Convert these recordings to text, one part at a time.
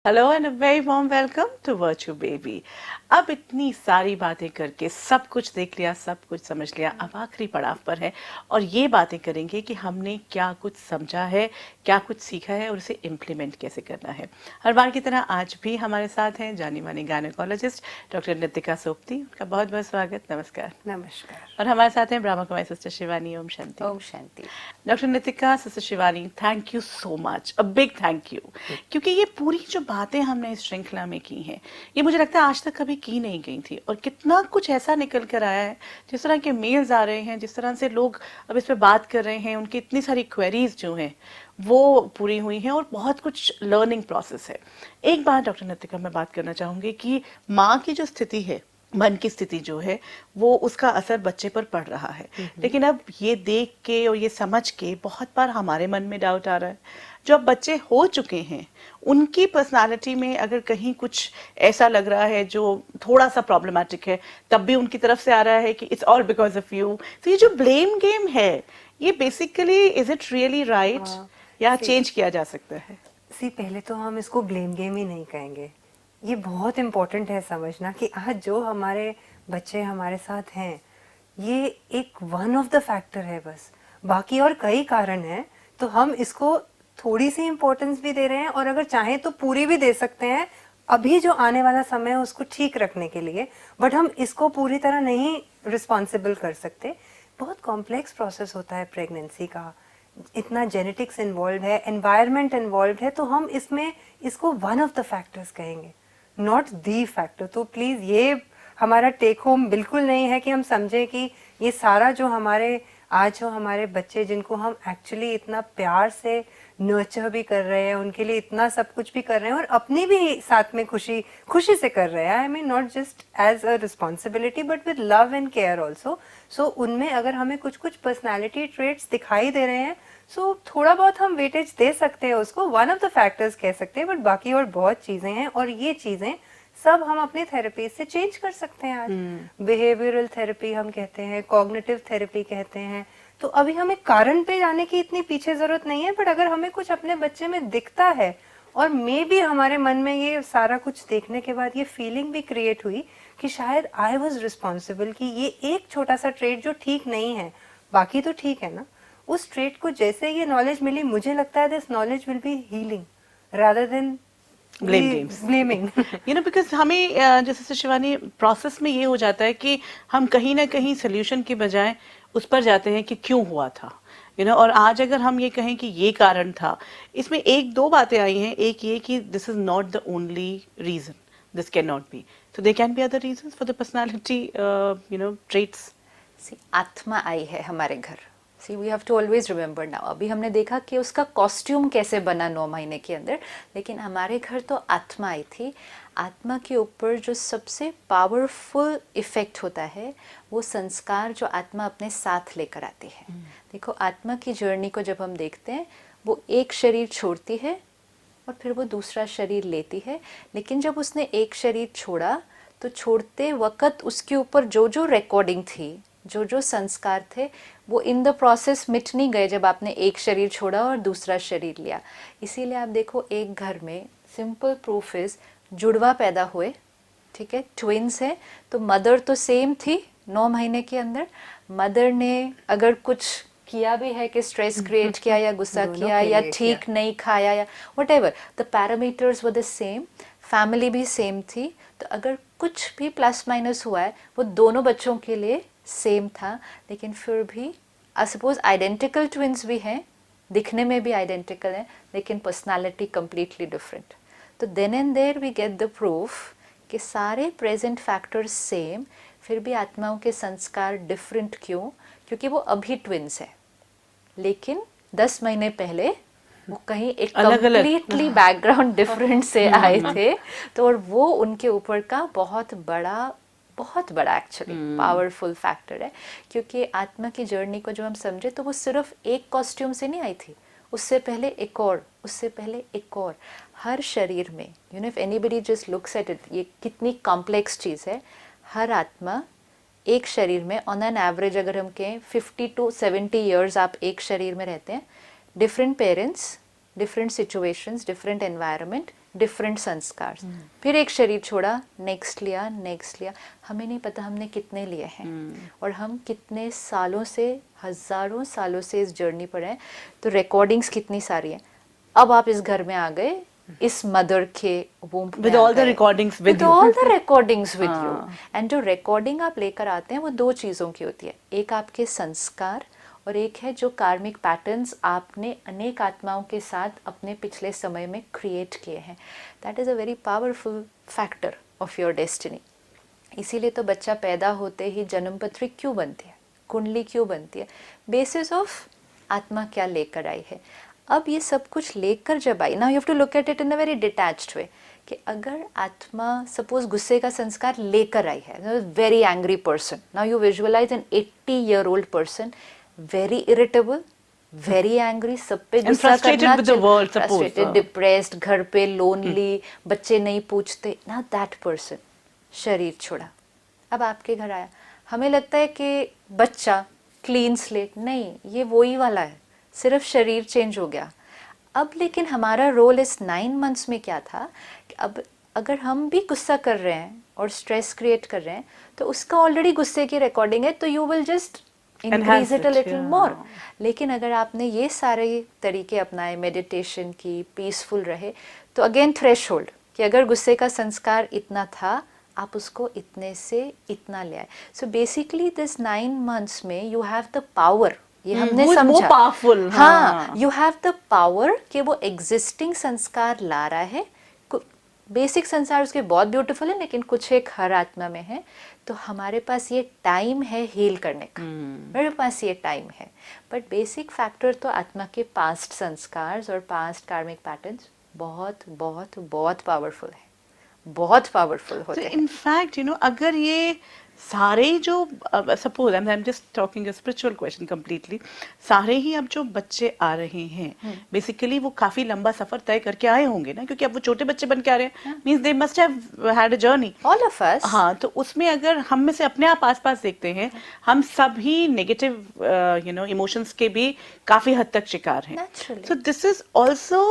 Hello and very warm welcome to virtue baby. अब इतनी सारी बातें करके सब कुछ देख लिया, सब कुछ समझ लिया, अब आखिरी पड़ाव पर है और ये बातें करेंगे कि हमने क्या कुछ समझा है, क्या कुछ सीखा है और उसे इम्प्लीमेंट कैसे करना है। हर बार की तरह आज भी हमारे साथ हैं जानी मानी गायनेकोलॉजिस्ट डॉक्टर नितिका सोपती। उनका बहुत बहुत स्वागत, नमस्कार। नमस्कार। और हमारे साथ हैं Brahma Kumari sister Shivani. Om Shanti. Om Shanti. Doctor Nitika, sister Shivani, thank you so much, a big thank you. क्योंकि ये पूरी जो बातें हमने इस श्रृंखला में की हैं, ये मुझे लगता है आज तक कभी की नहीं गई थी और कितना कुछ ऐसा निकल कर आया है। जिस तरह के मेल्स आ रहे हैं, जिस तरह से लोग अब इस पर बात कर रहे हैं, उनकी इतनी सारी क्वेरीज जो हैं वो पूरी हुई हैं और बहुत कुछ लर्निंग प्रोसेस है। एक बात डॉक्टर नितिका मैं बात करना चाहूँगी कि माँ की जो स्थिति है, मन की स्थिति जो है, वो उसका असर बच्चे पर पड़ रहा है। लेकिन अब ये देख के और ये समझ के बहुत बार हमारे मन में डाउट आ रहा है, जो अब बच्चे हो चुके हैं उनकी पर्सनालिटी में अगर कहीं कुछ ऐसा लग रहा है जो थोड़ा सा प्रॉब्लमेटिक है, तब भी उनकी तरफ से आ रहा है कि it's all because of you. तो ये जो ब्लेम गेम है, ये basically is it really right या सी चेंज किया जा सकता है? सी पहले तो हम इसको ब्लेम गेम ही नहीं कहेंगे। ये बहुत इम्पोर्टेंट है समझना कि आज जो हमारे बच्चे हमारे साथ हैं, ये एक वन ऑफ द फैक्टर है बस। बाकी और कई कारण हैं, तो हम इसको थोड़ी सी इम्पोर्टेंस भी दे रहे हैं और अगर चाहें तो पूरी भी दे सकते हैं अभी जो आने वाला समय है उसको ठीक रखने के लिए। बट हम इसको पूरी तरह नहीं रिस्पॉन्सिबल कर सकते। बहुत कॉम्प्लेक्स प्रोसेस होता है प्रेगनेंसी का, इतना जेनेटिक्स इन्वॉल्व है, एनवायरनमेंट इन्वॉल्व है, तो हम इसमें इसको वन ऑफ द फैक्टर्स कहेंगे, नॉट दी फैक्टर। तो प्लीज़ ये हमारा टेक होम बिल्कुल नहीं है कि हम समझें कि ये सारा जो हमारे आज जो हमारे बच्चे जिनको हम एक्चुअली इतना प्यार से नर्चर भी कर रहे हैं, उनके लिए इतना सब कुछ भी कर रहे हैं और अपनी भी साथ में खुशी खुशी से कर रहे हैं, I mean not just as a responsibility but with love and care also. So उनमें अगर हमें कुछ कुछ पर्सनैलिटी ट्रेट्स दिखाई दे रहे हैं, सो थोड़ा बहुत हम वेटेज दे सकते हैं उसको, वन ऑफ द फैक्टर्स कह सकते हैं। बट बाकी और बहुत चीज़ें हैं और ये चीज़ें सब हम अपनी थेरेपी से चेंज कर सकते हैं। आज बिहेवियरल थेरेपी हम कहते हैं, कॉग्निटिव थेरेपी कहते हैं। तो अभी हमें कारण पे जाने की इतनी पीछे जरूरत नहीं है, बट अगर हमें कुछ अपने बच्चे में दिखता है और मे भी हमारे मन में ये सारा कुछ देखने के बाद ये फीलिंग भी क्रिएट हुई कि शायद आई वॉज रिस्पॉन्सिबल, कि ये एक छोटा सा ट्रेट जो ठीक नहीं है, बाकी तो ठीक है ना, उस ट्रेट को जैसे ये नॉलेज मिली, मुझे लगता है this knowledge will be healing rather than blame games. Blaming. Because हमें जैसे शिवानी प्रोसेस में ये हो जाता है कि हम कहीं ना कहीं सोल्यूशन के बजाय उस पर जाते हैं कि क्यों हुआ था। और आज अगर हम ये कहें कि ये कारण था, इसमें एक दो बातें आई हैं। एक ये कि this is not the only reason, this can not be, so they can be other reasons for the personality traits. आत्मा आई है हमारे घर। See we have to always remember now. अभी हमने देखा कि उसका कॉस्ट्यूम कैसे बना 9 महीने के अंदर, लेकिन हमारे घर तो आत्मा आई थी। आत्मा के ऊपर जो सबसे पावरफुल इफ़ेक्ट होता है वो संस्कार जो आत्मा अपने साथ लेकर आती है। देखो, आत्मा की जर्नी को जब हम देखते हैं, वो एक शरीर छोड़ती है और फिर वो दूसरा शरीर लेती है। लेकिन जब उसने एक शरीर छोड़ा तो छोड़ते वक्त उसके ऊपर जो जो रिकॉर्डिंग थी, जो जो संस्कार थे, वो इन द प्रोसेस मिट नहीं गए जब आपने एक शरीर छोड़ा और दूसरा शरीर लिया। इसीलिए आप देखो, एक घर में सिंपल प्रूफ इज जुड़वा पैदा हुए, ठीक है, ट्विंस है, तो मदर तो सेम थी 9 महीने के अंदर। मदर ने अगर कुछ किया भी है कि स्ट्रेस क्रिएट किया या गुस्सा किया या ठीक नहीं खाया या whatever, the parameters were the same, family भी सेम थी। तो अगर कुछ भी प्लस माइनस हुआ है, वो दोनों बच्चों के लिए सेम था। लेकिन फिर भी सपोज आइडेंटिकल ट्विंस भी हैं, दिखने में भी आइडेंटिकल हैं, लेकिन पर्सनालिटी कंप्लीटली डिफरेंट। तो then and there we get the proof कि सारे प्रेजेंट फैक्टर्स सेम, फिर भी आत्माओं के संस्कार डिफरेंट। क्यों? क्योंकि वो अभी ट्विंस है, लेकिन 10 महीने पहले वो कहीं एक कम्प्लीटली बैकग्राउंड डिफरेंट से आए थे। तो और वो उनके ऊपर का बहुत बड़ा एक्चुअली पावरफुल फैक्टर है। क्योंकि आत्मा की जर्नी को जो हम समझे, तो वो सिर्फ एक कॉस्ट्यूम से नहीं आई थी, उससे पहले एक और, उससे पहले एक और। हर शरीर में, if anybody just looks at it, ये कितनी कॉम्प्लेक्स चीज़ है। हर आत्मा एक शरीर में ऑन एन एवरेज अगर हम कहें 50 to 70 ईयर्स आप एक शरीर में रहते हैं। Different parents, different situations, different environment, different संस्कार, फिर एक शरीर छोड़ा, नेक्स्ट लिया, हमें नहीं पता हमने कितने लिए हैं और हम कितने सालों से, हजारों सालों से इस जर्नी पर हैं, तो रिकॉर्डिंग्स कितनी सारी हैं। अब आप इस घर में आ गए, इस मदर के womb में With आ all the गए, recordings with with you. all the recordings with you. हाँ. एंड जो रिकॉर्डिंग आप लेकर आते हैं वो दो चीज़ों की होती है, एक आपके संस्कार और एक है जो कार्मिक पैटर्न्स आपने अनेक आत्माओं के साथ अपने पिछले समय में क्रिएट किए हैं। That is a very powerful factor of your destiny. इसीलिए तो बच्चा पैदा होते ही जन्मपत्री क्यों बनती है, कुंडली क्यों बनती है, बेसिस ऑफ आत्मा क्या लेकर आई है। अब ये सब कुछ लेकर जब आई, now you have to look at it in a very detached way, कि अगर आत्मा सपोज गुस्से का संस्कार लेकर आई है, very angry person, now you visualise an 80-year-old person, very irritable, very angry, सब पे गुस्सा frustrated करना, with the world, suppose, frustrated, depressed, घर पे लोनली, बच्चे नहीं पूछते ना, दैट पर्सन शरीर छोड़ा, अब आपके घर आया, हमें लगता है कि बच्चा क्लीन स्लेट, नहीं, ये वही वाला है, सिर्फ शरीर चेंज हो गया। अब लेकिन हमारा रोल इस 9 months में क्या था कि अब अगर हम भी गुस्सा कर रहे हैं और स्ट्रेस क्रिएट कर रहे हैं, तो उसका ऑलरेडी गुस्से की रिकॉर्डिंग है, तो you will just increase it a little more. लेकिन अगर आपने ये सारे तरीके अपनाए, मेडिटेशन की, पीसफुल रहे, तो अगेन थ्रेशोल्ड कि अगर गुस्से का संस्कार इतना था, आप उसको इतने से इतना ले आए। सो बेसिकली दिस 9 months में यू हैव द पावर, ये हमने वो समझा, पावरफुल, हाँ, यू हैव द पावर कि वो एग्जिस्टिंग संस्कार ला रहा है। बेसिक संसार उसके बहुत ब्यूटीफुल है, लेकिन कुछ एक हर आत्मा में है, तो हमारे पास ये टाइम है हील करने का, मेरे पास ये टाइम है। बट बेसिक फैक्टर तो आत्मा के पास्ट संस्कार और पास्ट कार्मिक पैटर्न्स बहुत बहुत बहुत पावरफुल है, बहुत पावरफुल होते हैं। इनफैक्ट अगर ये सारे जो suppose I am just talking a spiritual question completely, सारे ही अब जो बच्चे आ रहे हैं बेसिकली वो काफी लंबा सफर तय करके आए होंगे ना, क्योंकि अब वो छोटे बच्चे बन के आ रहे हैं, means they must have had a journey, all of us. हाँ, तो उसमें अगर हम में से अपने आप आसपास देखते हैं, हम सभी नेगेटिव इमोशंस के भी काफी हद तक शिकार हैं। Naturally. So this is also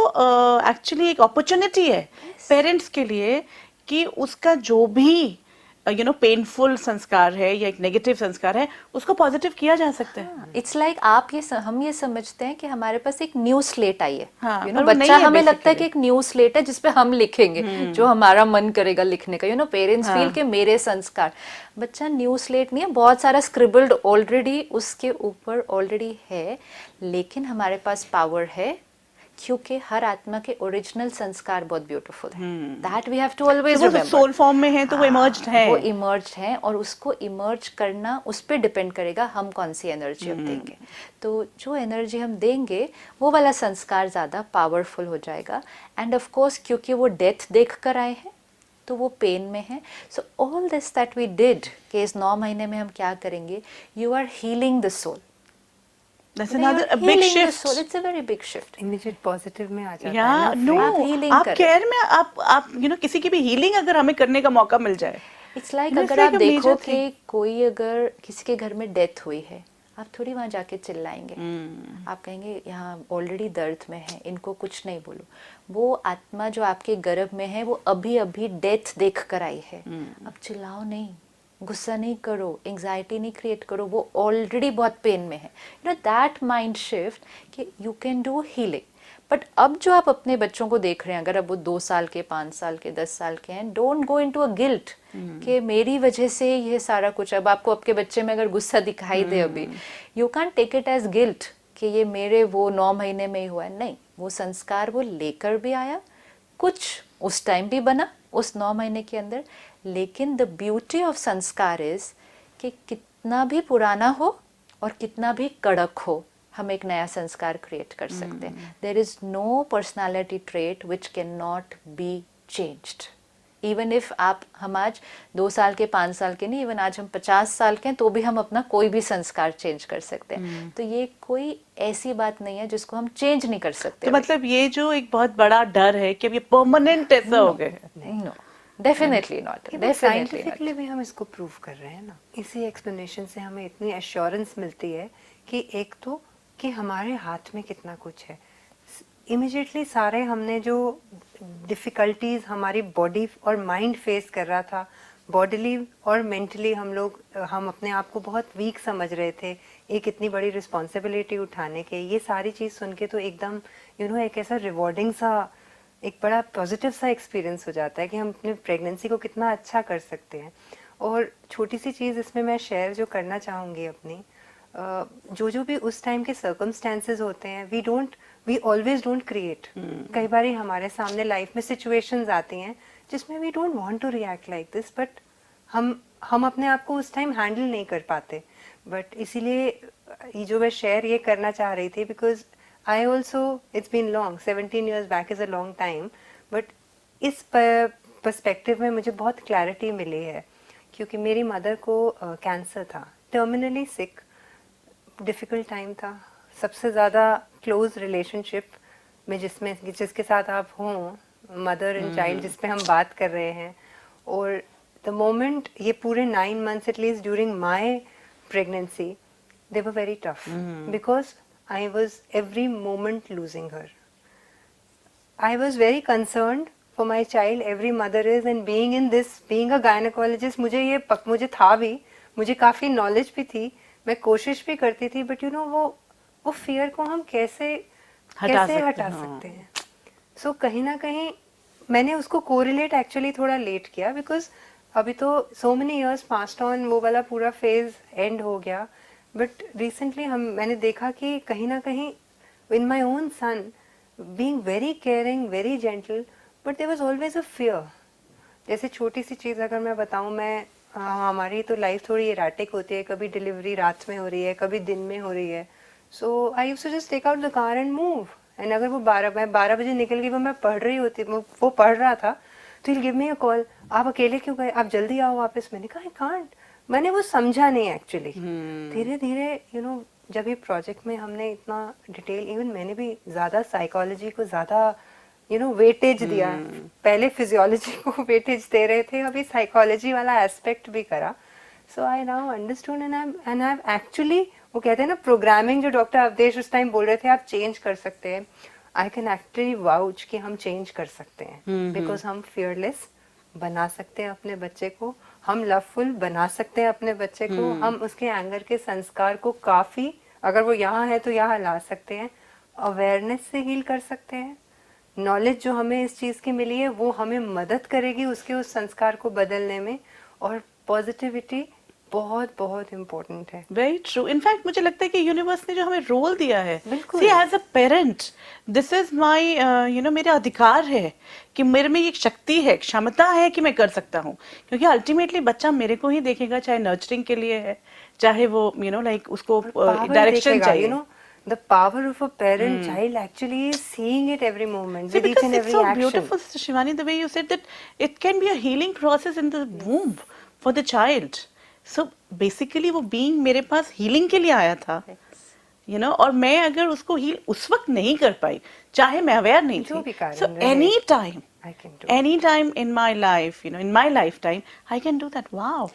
actually एक अपॉर्चुनिटी है पेरेंट्स के लिए कि उसका जो भी पेनफुल संस्कार है या एक नेगेटिव संस्कार है, उसको पॉजिटिव किया जा सकता है। इट्स लाइक हम ये समझते हैं कि हमारे पास एक न्यू स्लेट आई है, हाँ, यू पर नो, वो नहीं बच्चा है हमें लगता है basically। कि एक न्यू स्लेट है जिसपे हम लिखेंगे जो हमारा मन करेगा लिखने का, यू नो, पेरेंट्स हाँ। फील के मेरे संस्कार। बच्चा न्यू स्लेट नहीं है, बहुत सारा स्क्रिबल्ड ऑलरेडी उसके ऊपर ऑलरेडी है, लेकिन हमारे पास पावर है क्योंकि हर आत्मा के ओरिजिनल संस्कार बहुत ब्यूटीफुल है, that we have to always remember. Soul form में है तो वो इमर्ज्ड है, वो इमर्ज है, और उसको इमर्ज करना उस पर डिपेंड करेगा हम कौन सी एनर्जी हम देंगे। तो जो एनर्जी हम देंगे वो वाला संस्कार ज़्यादा पावरफुल हो जाएगा। एंड ऑफ कोर्स क्योंकि वो डेथ देख कर आए हैं तो वो पेन में है। So all this that we did कि इस 9 महीने में हम क्या करेंगे, you are healing the soul. That's another a big shift. It's a very big shift. Immediate positive में आ जाता है या ना, नो, आप healing आप करें। केयर में आप किसी की भी हीलिंग अगर हमें करने का मौका मिल जाए, इट्स लाइक It's अगर like आप a देखो major कि कोई अगर किसी के घर में डेथ हुई है, आप थोड़ी वहाँ जाके चिल्लाएंगे, आप कहेंगे यहाँ ऑलरेडी दर्द में है, इनको कुछ नहीं बोलो। वो आत्मा जो आपके गर्भ में है वो अभी अभी डेथ देख कर आई है, अब चिल्लाओ नहीं, गुस्सा नहीं करो, एंग्जाइटी नहीं क्रिएट करो, वो ऑलरेडी बहुत पेन में है। You know that mind shift कि you can do healing. But अब जो आप अपने बच्चों को देख रहे हैं, अगर अब वो 2 साल के, 5 साल के, 10 साल के हैं, don't go into a guilt कि मेरी वजह से ये सारा कुछ। अब आपको आपके बच्चे में अगर गुस्सा दिखाई दे अभी, you can take it as guilt कि ये मेरे वो 9 महीने में ही हुआ है। नहीं, वो संस्कार वो लेकर भी आया, कुछ उस टाइम भी बना उस 9 महीने के अंदर। लेकिन द ब्यूटी ऑफ संस्कार इज कि कितना भी पुराना हो और कितना भी कड़क हो, हम एक नया संस्कार क्रिएट कर सकते हैं। There is no personality trait which can not be changed. Even if हम आज 2 साल के, 5 साल के नहीं, इवन आज हम 50 साल के हैं तो भी हम अपना कोई भी संस्कार चेंज कर सकते हैं। तो ये कोई ऐसी बात नहीं है जिसको हम चेंज नहीं कर सकते। तो मतलब ये जो एक बहुत बड़ा डर है कि अब ये परमानेंट ऐसा हो गए, no, definitely not, definitely scientifically भी हम इसको प्रूव कर रहे हैं ना। इसी एक्सप्लेनेशन से हमें इतनी एश्योरेंस मिलती है कि एक तो कि हमारे हाथ में कितना कुछ है। इमिजिएटली सारे हमने जो डिफ़िकल्टीज हमारी बॉडी और माइंड फेस कर रहा था, बॉडीली और मेंटली हम अपने आप को बहुत वीक समझ रहे थे एक इतनी बड़ी रिस्पॉन्सिबिलिटी उठाने के, ये सारी चीज़ सुन के तो एकदम एक ऐसा रिवॉर्डिंग सा, एक बड़ा पॉजिटिव सा एक्सपीरियंस हो जाता है कि हम अपनी प्रेगनेंसी को कितना अच्छा कर सकते हैं। और छोटी सी चीज़ इसमें मैं शेयर जो करना चाहूँगी अपनी, जो भी उस टाइम के सर्कमस्टेंसेस होते हैं, वी ऑलवेज डोंट क्रिएट। कई बार हमारे सामने लाइफ में सिचुएशंस आती हैं जिसमें we don't want to react like this, but हम अपने आप को उस टाइम हैंडल नहीं कर पाते। बट इसीलिए ये जो मैं शेयर ये करना चाह रही थी, because I also, it's been long, 17 years back is a long time, but इस पर्सपेक्टिव में मुझे बहुत क्लैरिटी मिली है, क्योंकि मेरी मदर को कैंसर था, टर्मिनली सिक, डिफ़िकल्ट टाइम था। सबसे ज़्यादा क्लोज रिलेशनशिप में जिसके साथ आप हों, मदर एंड चाइल्ड, जिस पे हम बात कर रहे हैं, और द मोमेंट ये पूरे 9 months at least during my pregnancy, they were very tough, because I was every moment losing her. I was very concerned for my child, every mother is, and being in this, being a gynecologist, मुझे था भी, मुझे काफ़ी knowledge भी थी, मैं कोशिश भी करती थी, बट वो फियर को हम कैसे हटा सकते हैं। सो कहीं ना कहीं मैंने उसको कोरिलेट एक्चुअली थोड़ा लेट किया, बिकॉज अभी तो so many years passed on, वो वाला पूरा फेज एंड हो गया। बट रिसेंटली मैंने देखा कि कहीं ना कहीं in my own son, being very caring, very gentle, but there was always a fear. जैसे छोटी सी चीज़ अगर मैं बताऊं, हमारी तो लाइफ थोड़ी इराटिक होती है, कभी डिलीवरी रात में हो रही है, कभी दिन में हो रही है, so I used to just take out the car and move, and अगर मैं 12 बजे निकल गई, मैं पढ़ रही होती, वो पढ़ रहा था, तो he'll give me a call, आप अकेले क्यों गए, आप जल्दी आओ वापस। मैंने कहा आई कांट, मैंने वो समझा नहीं एक्चुअली। धीरे धीरे जब ये प्रोजेक्ट में हमने इतना डिटेल, इवन मैंने भी ज़्यादा साइकोलॉजी को ज़्यादा वेटेज दिया। पहले फिजियोलॉजी को वेटेज दे रहे थे, अभी साइकोलॉजी वाला एस्पेक्ट भी करा। So I now understood and I actually, वो कहते हैं ना प्रोग्रामिंग, जो डॉक्टर अवधेश उस टाइम बोल रहे थे आप चेंज कर सकते हैं, आई कैन एक्चुअली वाउच कि हम चेंज कर सकते हैं, बिकॉज हम फियरलेस बना सकते हैं अपने बच्चे को, हम लवफुल बना सकते हैं अपने बच्चे को, हम उसके एंगर के संस्कार को काफ़ी, अगर वो यहाँ है तो यहाँ ला सकते हैं, अवेयरनेस से हील कर सकते हैं। नॉलेज जो हमें इस चीज़ की मिली है वो हमें मदद करेगी उसके उस संस्कार को बदलने में, और पॉजिटिविटी बहुत बहुत इम्पोर्टेंट है। Very true. इनफैक्ट मुझे लगता है कि यूनिवर्स ने जो हमें रोल दिया है, बिल्कुल। See as a parent, this is my मेरा अधिकार है कि मेरे में एक शक्ति है, क्षमता है कि मैं कर सकता हूँ, क्योंकि अल्टीमेटली बच्चा मेरे को ही देखेगा, चाहे नर्चरिंग के लिए है, चाहे वो लाइक उसको डायरेक्शन चाहिए। The power of a parent child actually is seeing it every moment, with each and every it's so action. beautiful, Sister Shivani, the way you said that it can be a healing process in the womb for the child. So basically वो being मेरे पास healing के लिए आया था, और मैं अगर उसको हील उस वक्त नहीं कर पाई, चाहे मैं अवेयर नहीं जो भी थी, कारण so रहे, any time in my life, in my lifetime, I can do that. Wow.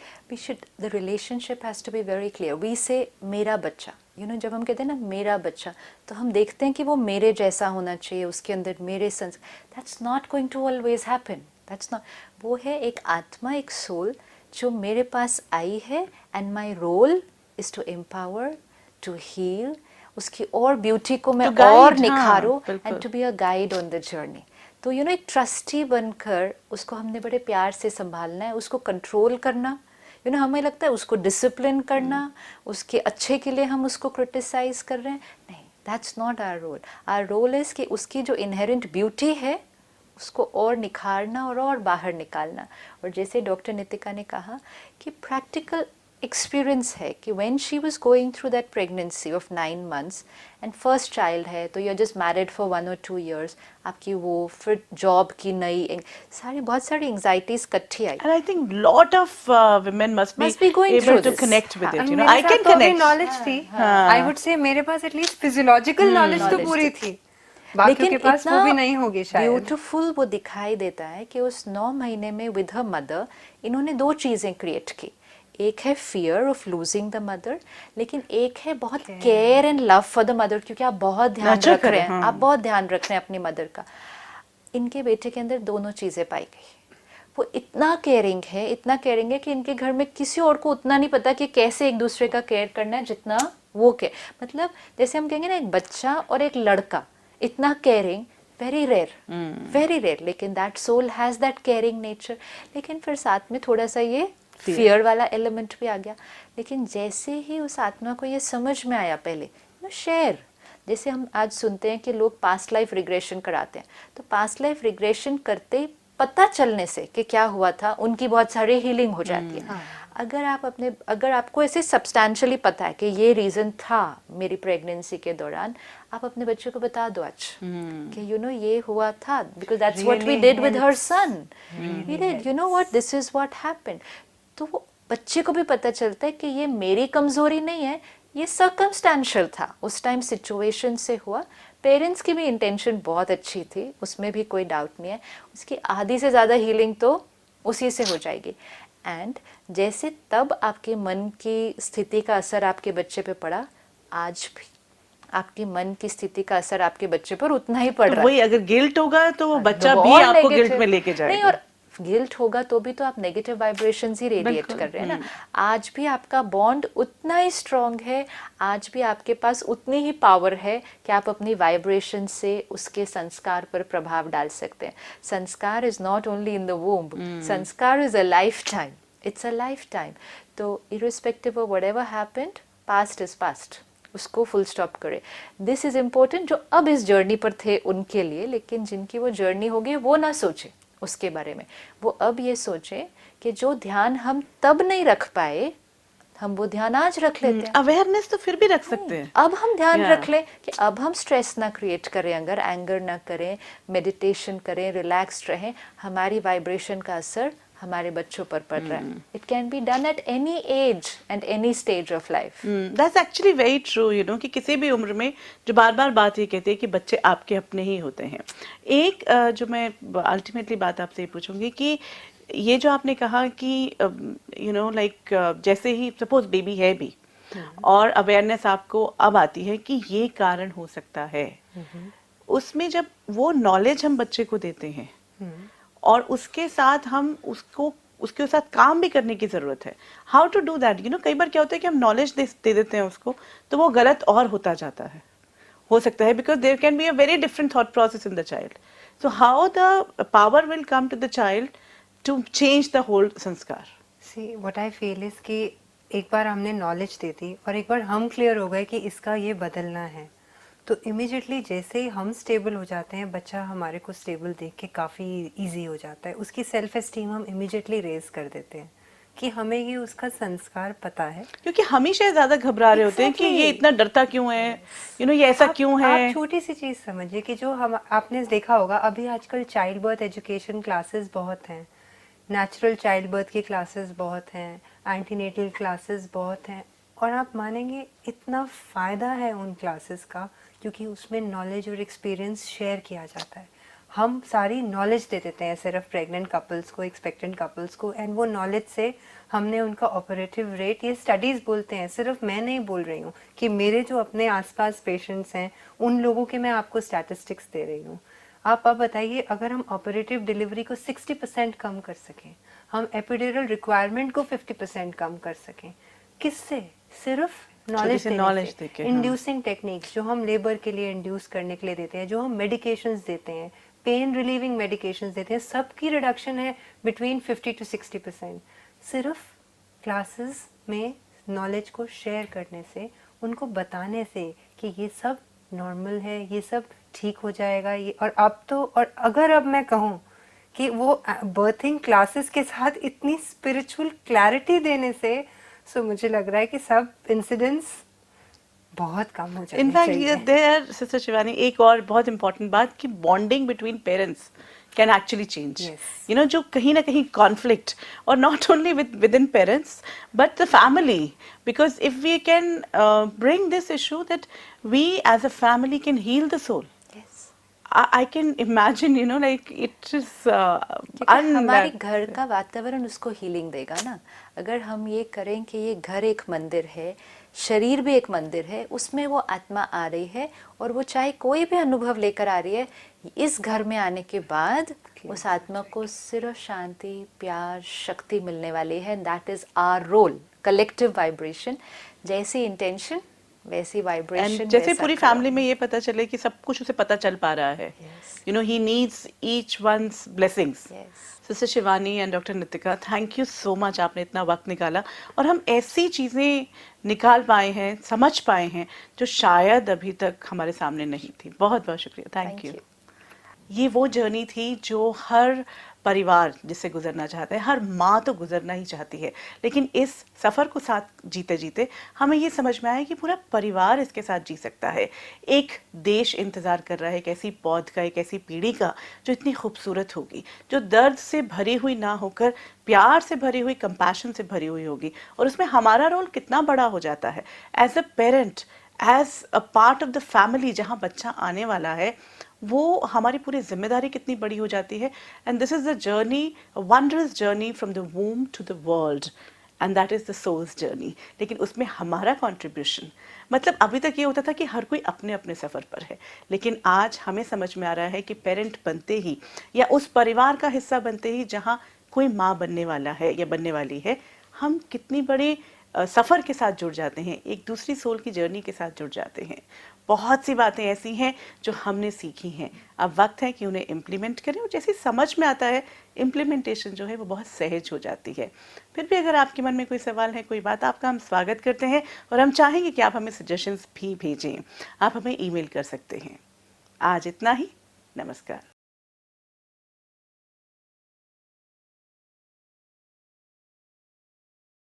The relationship has to be very clear. We say मेरा बच्चा, जब हम कहते हैं ना मेरा बच्चा, तो हम देखते हैं कि वो मेरे जैसा होना चाहिए, उसके अंदर मेरे that's not going to always happen. That's not. वो है एक आत्मा, एक सोल जो मेरे पास आई है, and my role is to empower, to heal, उसकी और ब्यूटी को मैं और निखारूं, and to be a guide on the journey. तो एक ट्रस्टी बनकर उसको हमने बड़े प्यार से संभालना है, उसको कंट्रोल करना, हमें लगता है उसको डिसिप्लिन करना, उसके अच्छे के लिए हम उसको क्रिटिसाइज कर रहे हैं, नहीं, that's not our role. Our role is कि उसकी जो इनहेरेंट ब्यूटी है उसको और निखारना और बाहर निकालना। और जैसे डॉक्टर नितिका ने कहा कि प्रैक्टिकल एक्सपीरियंस है कि when she was going through that pregnancy of 9 months and first child है, तो you are just married for 1 or 2 years, आपकी वो फिर जॉब की नई बहुत सारी एंग्जाइटीज इकट्ठी आई, and I think lot of women must be going able through to this. connect with it. मेरे I साथ can तो अभी connect. नॉलेज थी, आई वुड से मेरे पास एटलीस्ट फिजियोलॉजिकल नॉलेज तो पूरी थी, बाकियों के पास वो भी नहीं होगी शायद। ब्यूटीफुल वो दिखाई देता है कि उस 9 महीने में विद हर मदर इन्होंने 2 चीजें क्रिएट की। एक है fear of losing the mother, लेकिन एक है बहुत care and love for the mother, क्योंकि आप बहुत ध्यान Nurture रख रहे करें, हैं, हाँ। आप बहुत ध्यान रख रहे हैं अपनी मदर का। इनके बेटे के अंदर दोनों चीज़ें पाई गई। वो इतना केयरिंग है, इतना केयरिंग है कि इनके घर में किसी और को उतना नहीं पता कि कैसे एक दूसरे का केयर करना है जितना वो के, मतलब जैसे हम कहेंगे ना, एक बच्चा और एक लड़का इतना केयरिंग, वेरी रेयर, लेकिन that soul has that caring nature. लेकिन फिर साथ में थोड़ा सा ये फियर वाला एलिमेंट भी आ गया। लेकिन जैसे ही उस आत्मा को ये समझ में आया, पहले शेयर, जैसे हम आज सुनते हैं कि लोग पास्ट लाइफ रिग्रेशन कराते हैं, तो पास्ट लाइफ रिग्रेशन करते ही पता चलने से कि क्या हुआ था, उनकी बहुत सारी हीलिंग हो जाती है। अगर आपको ऐसे सब्सटैंशियली पता है कि ये रीज़न था मेरी प्रेगनेंसी के दौरान, आप अपने बच्चे को बता दो आज कि ये हुआ था, because that's what we did with her son, we did, what, this is what happened. तो वो बच्चे को भी पता चलता है कि ये मेरी कमजोरी नहीं है, ये सर्कमस्टेंशियल था, उस टाइम सिचुएशन से हुआ। पेरेंट्स की भी इंटेंशन बहुत अच्छी थी, उसमें भी कोई डाउट नहीं है। उसकी आधी से ज़्यादा हीलिंग तो उसी से हो जाएगी। एंड जैसे तब आपके मन की स्थिति का असर आपके बच्चे पे पड़ा, आज भी आपके मन की स्थिति का असर आपके बच्चे पर उतना ही पड़ तो रहा है। वही, अगर गिल्ट होगा तो वो बच्चा तो भी और आपको गिल्ट negative- में लेके नहीं, जाएगा। और गिल्ट होगा तो भी तो आप नेगेटिव वाइब्रेशंस ही रेडिएट बिल्कुल, कर रहे हैं ना। आज भी आपका बॉन्ड उतना ही स्ट्रांग है, आज भी आपके पास उतनी ही पावर है कि आप अपनी वाइब्रेशन से उसके संस्कार पर प्रभाव डाल सकते हैं। Sanskar is not only in the womb, sanskar is a lifetime, it's a lifetime. तो irrespective of whatever happened, past is past, उसको फुल स्टॉप करें। दिस इज इम्पोर्टेंट, जो अब इस जर्नी पर थे उनके लिए, लेकिन जिनकी वो जर्नी होगी वो ना सोचे उसके बारे में, वो अब ये सोचे कि जो ध्यान हम तब नहीं रख पाए, हम वो ध्यान आज रख लेते हैं। अवेयरनेस तो फिर भी रख सकते हैं। अब हम ध्यान Yeah. रख लें कि अब हम स्ट्रेस ना क्रिएट करें, अगर एंगर ना करें, मेडिटेशन करें, रिलैक्स्ड रहें, हमारी वाइब्रेशन का असर हमारे बच्चों पर पड़ रहा है। It can be done at any as and any stage of life. That's actually very true, कि किसी भी उम्र में, जो बार बार बात ये कहते हैं कि बच्चे आपके अपने ही होते हैं। एक जो मैं अल्टीमेटली बात आपसे ये पूछूंगी कि ये जो आपने कहा कि जैसे ही सपोज बेबी है भी और अवेयरनेस आपको अब आती है कि ये कारण हो सकता है, उसमें जब वो नॉलेज हम बच्चे को देते हैं और उसके साथ हम उसके साथ काम भी करने की जरूरत है। How to do that? कई बार क्या होता है कि हम नॉलेज दे देते हैं उसको, तो वो गलत और होता जाता है, हो सकता है, because there can be a very different thought process in the child. So how the power will come to the child to change the whole sanskar? See what I feel is कि एक बार हमने नॉलेज दे दी और एक बार हम clear हो गए कि इसका ये बदलना है, तो इमिजिएटली जैसे ही हम स्टेबल हो जाते हैं, बच्चा हमारे को स्टेबल देख के काफ़ी इजी हो जाता है। उसकी सेल्फ एस्टीम हम इमिजिएटली रेज कर देते हैं कि हमें ये उसका संस्कार पता है। क्योंकि हमेशा ज्यादा घबरा रहे होते हैं कि ये इतना डरता क्यों है, ये ऐसा क्यों है। आप छोटी सी चीज़ समझिए कि जो हम आपने देखा होगा, अभी आजकल चाइल्ड बर्थ एजुकेशन क्लासेस बहुत हैं, नेचुरल चाइल्ड बर्थ की क्लासेस बहुत हैं, एंटीनेटल क्लासेस बहुत हैं, और आप मानेंगे इतना फ़ायदा है उन क्लासेस का, क्योंकि उसमें नॉलेज और एक्सपीरियंस शेयर किया जाता है। हम सारी नॉलेज दे देते हैं सिर्फ प्रेग्नेंट कपल्स को, एक्सपेक्टेंट कपल्स को, एंड वो नॉलेज से हमने उनका ऑपरेटिव रेट, ये स्टडीज़ बोलते हैं, सिर्फ मैं नहीं बोल रही हूँ, कि मेरे जो अपने आसपास पेशेंट्स हैं उन लोगों के मैं आपको स्टैटिस्टिक्स दे रही हूँ। आप अब बताइए, अगर हम ऑपरेटिव डिलीवरी को 60% कम कर सकें, हम एपिड्यूरल रिक्वायरमेंट को 50% कम कर सकें, किससे? सिर्फ नॉलेज देके, हाँ। इंड्यूसिंग टेक्निक्स जो हम लेबर के लिए इंड्यूस करने के लिए देते हैं, जो हम मेडिकेशंस देते हैं, पेन रिलीविंग मेडिकेशंस देते हैं, सबकी रिडक्शन है बिटवीन 50 to 60%। सिर्फ क्लासेस में नॉलेज को शेयर करने से, उनको बताने से कि ये सब नॉर्मल है, ये सब ठीक हो जाएगा, ये। और अब तो, और अगर अब मैं कहूँ कि वो बर्थिंग क्लासेस के साथ इतनी स्पिरिचुअल क्लैरिटी देने से, सो मुझे लग रहा है कि सब इंसिडेंट्स बहुत कम हो जाने चाहिए। इनफैक्ट देयर सिस्टर शिवानी, एक और बहुत इंपॉर्टेंट बात कि bonding between parents can actually change. Yes. जो कहीं ना कहीं कॉन्फ्लिक्ट, और not only within parents but the family, because if we can bring this issue that we as a family can heal the soul. I can imagine, you know, like it is क्योंकि हमारे घर का वातावरण उसको healing देगा ना। अगर हम ये करें कि ये घर एक मंदिर है, शरीर भी एक मंदिर है, उसमें वो आत्मा आ रही है और वो चाहे कोई भी अनुभव लेकर आ रही है, इस घर में आने के बाद उस आत्मा को सिर्फ शांति, प्यार, शक्ति मिलने वाली है। That is our role, collective vibration. जैसी इंटेंशन वैसी वाइब्रेशन। एंड जैसे पूरी फैमिली में ये पता चले कि सब कुछ उसे पता चल पा रहा है, Yes. You know, he needs each one's blessings. Yes. Sister Shivani and doctor Nitika, thank you so much, आपने इतना वक्त निकाला और हम ऐसी चीज़ें निकाल पाए हैं, समझ पाए हैं जो शायद अभी तक हमारे सामने नहीं थी। बहुत बहुत शुक्रिया, थैंक यू। ये वो जर्नी थी जो हर परिवार जिससे गुजरना चाहता है, हर माँ तो गुजरना ही चाहती है, लेकिन इस सफ़र को साथ जीते जीते हमें ये समझ में आया कि पूरा परिवार इसके साथ जी सकता है। एक देश इंतज़ार कर रहा है एक ऐसी पौध का, एक ऐसी पीढ़ी का जो इतनी खूबसूरत होगी, जो दर्द से भरी हुई ना होकर प्यार से भरी हुई, कंपैशन से भरी हुई होगी। और उसमें हमारा रोल कितना बड़ा हो जाता है as a parent, as a part of the family. जहाँ बच्चा आने वाला है वो हमारी पूरी जिम्मेदारी कितनी बड़ी हो जाती है। And this is the journey, wondrous journey from the womb to the world, and that is the soul's journey. लेकिन उसमें हमारा कंट्रीब्यूशन, मतलब अभी तक ये होता था कि हर कोई अपने अपने सफ़र पर है, लेकिन आज हमें समझ में आ रहा है कि पेरेंट बनते ही या उस परिवार का हिस्सा बनते ही जहाँ कोई माँ बनने वाला है या बनने वाली है, हम कितनी बड़ी सफ़र के साथ जुड़ जाते हैं, एक दूसरी सोल की जर्नी के साथ जुड़ जाते हैं। बहुत सी बातें ऐसी हैं जो हमने सीखी हैं, अब वक्त है कि उन्हें इम्प्लीमेंट करें, और जैसे समझ में आता है इम्प्लीमेंटेशन जो है वो बहुत सहज हो जाती है। फिर भी अगर आपके मन में कोई सवाल है, कोई बात, आपका हम स्वागत करते हैं और हम चाहेंगे कि आप हमें सजेशंस भी भेजें। आप हमें ईमेल कर सकते हैं। आज इतना ही, नमस्कार।